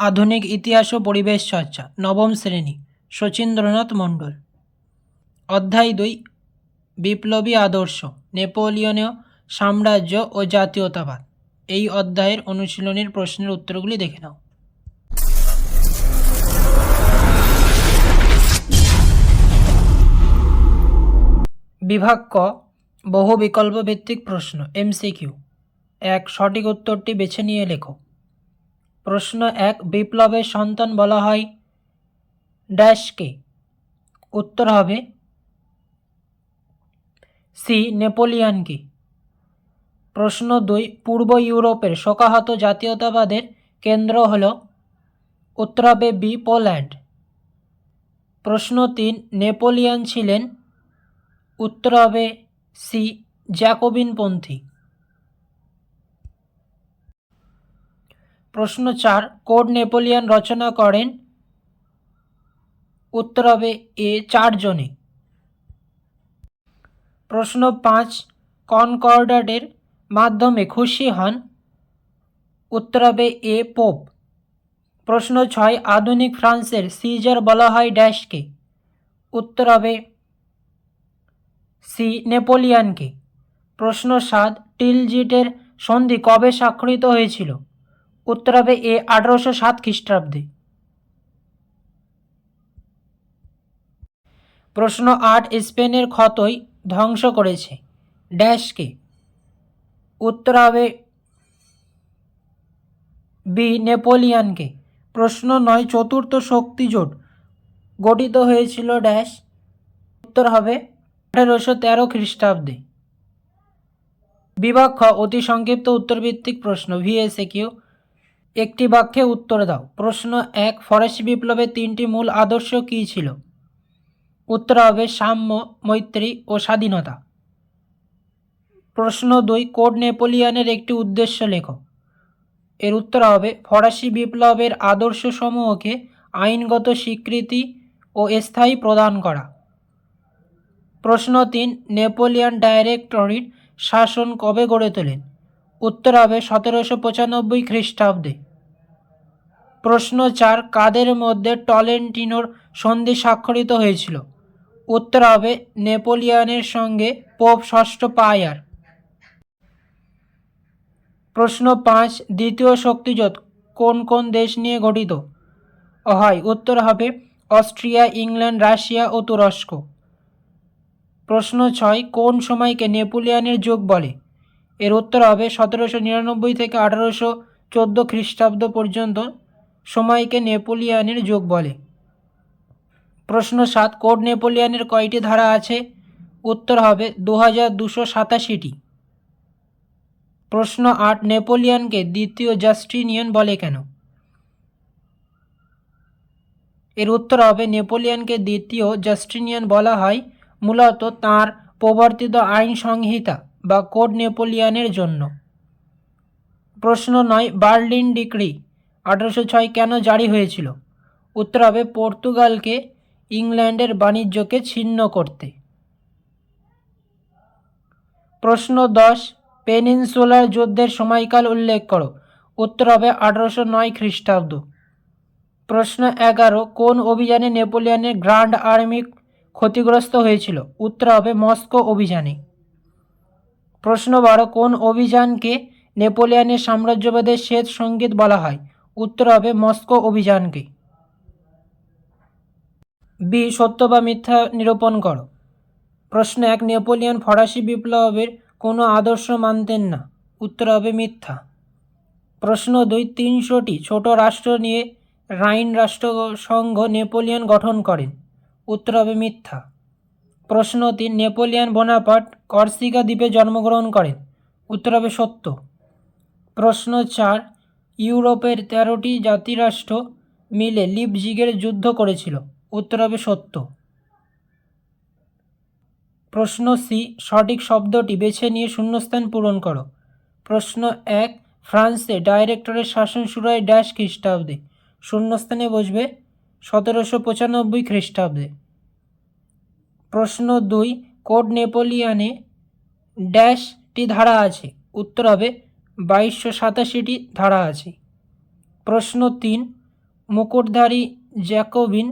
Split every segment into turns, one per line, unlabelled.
আধুনিক ইতিহাস ও পরিবেশ চর্চা, নবম শ্রেণী, শচীন্দ্রনাথ মণ্ডল। অধ্যায় 2, বিপ্লবী আদর্শ, নেপোলিয়নীয় সাম্রাজ্য ও জাতীয়তাবাদ। এই অধ্যায়ের অনুশীলনীর প্রশ্নের উত্তরগুলি দেখে নাও। বিভাগ ক, বহু বিকল্প ভিত্তিক প্রশ্ন, এমসিকিউ। 1, সঠিক উত্তরটি বেছে নিয়ে লেখো। প্রশ্ন 1, বিপ্লবের সন্তান বলা হয় ড্যাশকে? উত্তর হবে সি, নেপোলিয়নকে। প্রশ্ন 2, পূর্ব ইউরোপের শোকাহত জাতীয়তাবাদের কেন্দ্র হল? উত্তর হবে বি, পোল্যান্ড। প্রশ্ন 3, নেপোলিয়ন ছিলেন? উত্তর হবে সি, জ্যাকোবিনপন্থী। প্রশ্ন 4, কোড নেপোলিয়ন রচনা করেন? উত্তর হবে এ, 4 জনে। প্রশ্ন 5, কনকর্ডাটের মাধ্যমে খুশি হন? উত্তর হবে এ, পোপ। প্রশ্ন 6, আধুনিক ফ্রান্সের সিজার বলা হয় ড্যাশকে? উত্তর হবে সি, নেপোলিয়নকে। প্রশ্ন 7, টিলজিটের সন্ধি কবে স্বাক্ষরিত হয়েছিল? উত্তর হবে এ, 1807 খ্রিস্টাব্দে। প্রশ্ন 8, স্পেনের ক্ষতই ধ্বংস করেছে ড্যাশকে? উত্তর হবে বি, নেপোলিয়নকে। প্রশ্ন 9, চতুর্থ শক্তিজোট গঠিত হয়েছিল ড্যাশ? উত্তর হবে 1813 খ্রিস্টাব্দে। বিভাগ খ, অতি সংক্ষিপ্ত উত্তরভিত্তিক প্রশ্ন, ভিএসকিউ। একটি বাক্যে উত্তর দাও। প্রশ্ন 1, ফরাসি বিপ্লবের 3টি মূল আদর্শ কী ছিল? উত্তর হবে সাম্য, মৈত্রী ও স্বাধীনতা। প্রশ্ন 2, কোড নেপোলিয়নের একটি উদ্দেশ্য লেখো। এর উত্তর হবে ফরাসি বিপ্লবের আদর্শসমূহকে আইনগত স্বীকৃতি ও স্থায়ী প্রদান করা। প্রশ্ন 3, নেপোলিয়ন ডাইরেক্টরির শাসন কবে গড়ে তোলেন? উত্তর হবে 1795 খ্রিস্টাব্দে। প্রশ্ন 4, কাদের মধ্যে টলেন্টিনোর সন্ধি স্বাক্ষরিত হয়েছিল? উত্তর হবে নেপোলিয়নের সঙ্গে পোপ ষষ্ঠ পায়ার। প্রশ্ন 5, দ্বিতীয় শক্তিজোট কোন কোন দেশ নিয়ে গঠিত হয়? উত্তর হবে অস্ট্রিয়া, ইংল্যান্ড, রাশিয়া ও তুরস্ক। প্রশ্ন 6, কোন সময়কে নেপোলিয়নের যুগ বলে? এর উত্তর হবে 1799 থেকে 1814 খ্রিস্টাব্দ পর্যন্ত সময়কে নেপোলিয়নের যুগ বলে। প্রশ্ন 7, কোড নেপোলিয়নের কয়টি ধারা আছে? উত্তর হবে 2287টি। প্রশ্ন 8, নেপোলিয়নকে দ্বিতীয় জাস্টিনিয়ান বলে কেন? এর উত্তর হবে নেপোলিয়নকে দ্বিতীয় জাস্টিনিয়ান বলা হয় মূলত তাঁর প্রবর্তিত আইন সংহিতা বা কোড নেপোলিয়নের জন্য। প্রশ্ন 9, বার্লিন ডিক্রি 1806 কেন জারি হয়েছিল? উত্তর হবে পর্তুগালকে ইংল্যান্ডের বাণিজ্যকে ছিন্ন করতে। প্রশ্ন 10, পেনিনসুলার যুদ্ধের সময়কাল উল্লেখ করো। উত্তর হবে 1809 খ্রিস্টাব্দ। প্রশ্ন 11, কোন অভিযানে নেপোলিয়নের গ্র্যান্ড আর্মি ক্ষতিগ্রস্ত হয়েছিল? উত্তর হবে মস্কো অভিযানে। প্রশ্ন 12, কোন অভিযানকে নেপোলিয়নের সাম্রাজ্যবাদের শ্বেত সঙ্গীত বলা হয়? উত্তর হবে মস্কো অভিযানকে। বি, সত্য বা মিথ্যা নিরূপণ করো। প্রশ্ন 1, নেপোলিয়ন ফরাসি বিপ্লবের কোনো আদর্শ মানতেন না। উত্তর হবে মিথ্যা। প্রশ্ন 2, 300টি ছোট রাষ্ট্র নিয়ে রাইন রাষ্ট্রসংঘ নেপোলিয়ন গঠন করেন। উত্তর হবে মিথ্যা। প্রশ্ন 3, নেপোলিয়ন বোনাপার্ট কর্সিকা দ্বীপে জন্মগ্রহণ করেন। উত্তর হবে সত্য। প্রশ্ন 4, ইউরোপের 13টি জাতিরাষ্ট্র মিলে লিপজিগের যুদ্ধ করেছিল। উত্তর হবে সত্য। প্রশ্ন সি, সঠিক শব্দটি বেছে নিয়ে শূন্যস্থান পূরণ করো। প্রশ্ন 1, ফ্রান্সে ডাইরেক্টরের শাসন শুরু হয় ড্যাশ খ্রিস্টাব্দে? শূন্যস্থানে বসবে 1795 খ্রিস্টাব্দে। প্রশ্ন 2, কোড নেপোলিয়নে ড্যাশটি ধারা আছে? উত্তর হবে 2287টি ধারা আছে। প্রশ্ন 3, মুকুটধারী জ্যাকোবিন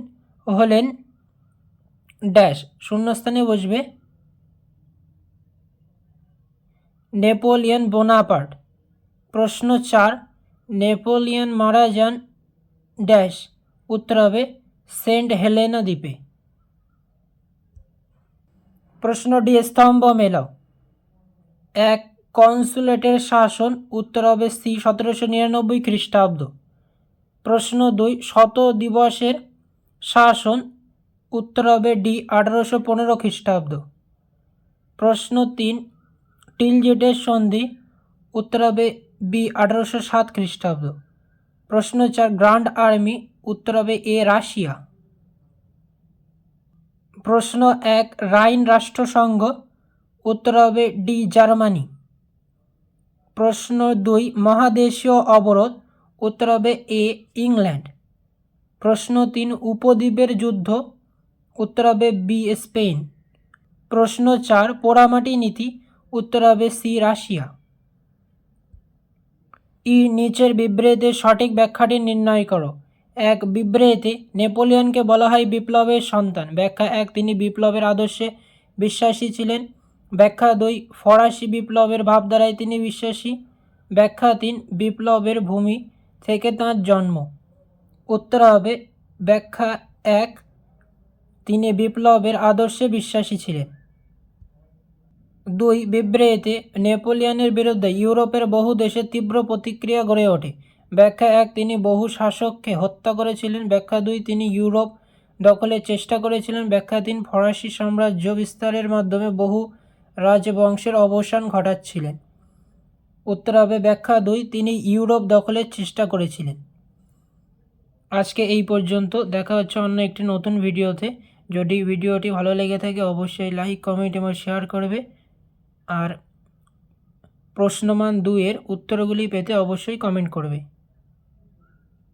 হলেন ড্যাশ, শূন্যস্থানে বসবে নেপোলিয়ন বোনাপার্ট। প্রশ্ন 4, নেপোলিয়ন মারা যান ড্যাশ, উত্তর হবে সেন্ট হেলেনা দ্বীপে। প্রশ্ন ডি, স্তম্ভ মেলাও। 1, কনসুলেটের শাসন, উত্তর হবে সি 1799 খ্রিস্টাব্দ। প্রশ্ন 2, শত দিবসের শাসন, উত্তর হবে ডি 1815 খ্রিস্টাব্দ। প্রশ্ন 3, টিলজেটের সন্ধি, উত্তর হবে বি 1807 খ্রিস্টাব্দ। প্রশ্ন 4, গ্র্যান্ড আর্মি, উত্তর হবে এ রাশিয়া। প্রশ্ন 1, রাইন রাষ্ট্রসংঘ, উত্তর হবে ডি জার্মানি। প্রশ্ন 2, মহাদেশীয় অবরোধ, উত্তর হবে এ ইংল্যান্ড। প্রশ্ন 3, উপদ্বীপের যুদ্ধ, উত্তর হবে বি স্পেন। প্রশ্ন 4, পোড়ামাটি নীতি, উত্তর হবে সি রাশিয়া। ই, নিচের বিবৃতির সঠিক ব্যাখ্যাটি নির্ণয় করো। 1, বিবৃতি, নেপোলিয়নকে বলা হয় বিপ্লবের সন্তান। ব্যাখ্যা 1, তিনি বিপ্লবের আদর্শে বিশ্বাসী ছিলেন। ব্যাখ্যা 2, ফরাসি বিপ্লবের ভাবধারায় তিনি বিশ্বাসী। ব্যাখ্যা 3, বিপ্লবের ভূমি থেকে তাঁর জন্ম। উত্তর হবে ব্যাখ্যা 1, তিনি বিপ্লবের আদর্শে বিশ্বাসী ছিলেন। 2, বিবৃতি, নেপোলিয়নের বিরুদ্ধে ইউরোপের বহু দেশে তীব্র প্রতিক্রিয়া গড়ে ওঠে। ব্যাখ্যা 1, তিনি বহু শাসককে হত্যা করেছিলেন। ব্যাখ্যা 2, তিনি ইউরোপ দখলের চেষ্টা করেছিলেন। ব্যাখ্যা 3, ফরাসি সাম্রাজ্য বিস্তারের মাধ্যমে বহু রাজবংশের অবসান ঘটাচ্ছিলেন। উত্তর হবে ব্যাখ্যা 2, তিনি ইউরোপ দখলের চেষ্টা করেছিলেন। আজকে এই পর্যন্ত, দেখা হচ্ছে অন্য একটি নতুন ভিডিওতে। যদি ভিডিওটি ভালো লেগে থাকে অবশ্যই লাইক, কমেন্ট এবং শেয়ার করবে। আর প্রশ্নমান 2 এর উত্তরগুলি পেতে অবশ্যই কমেন্ট করবে।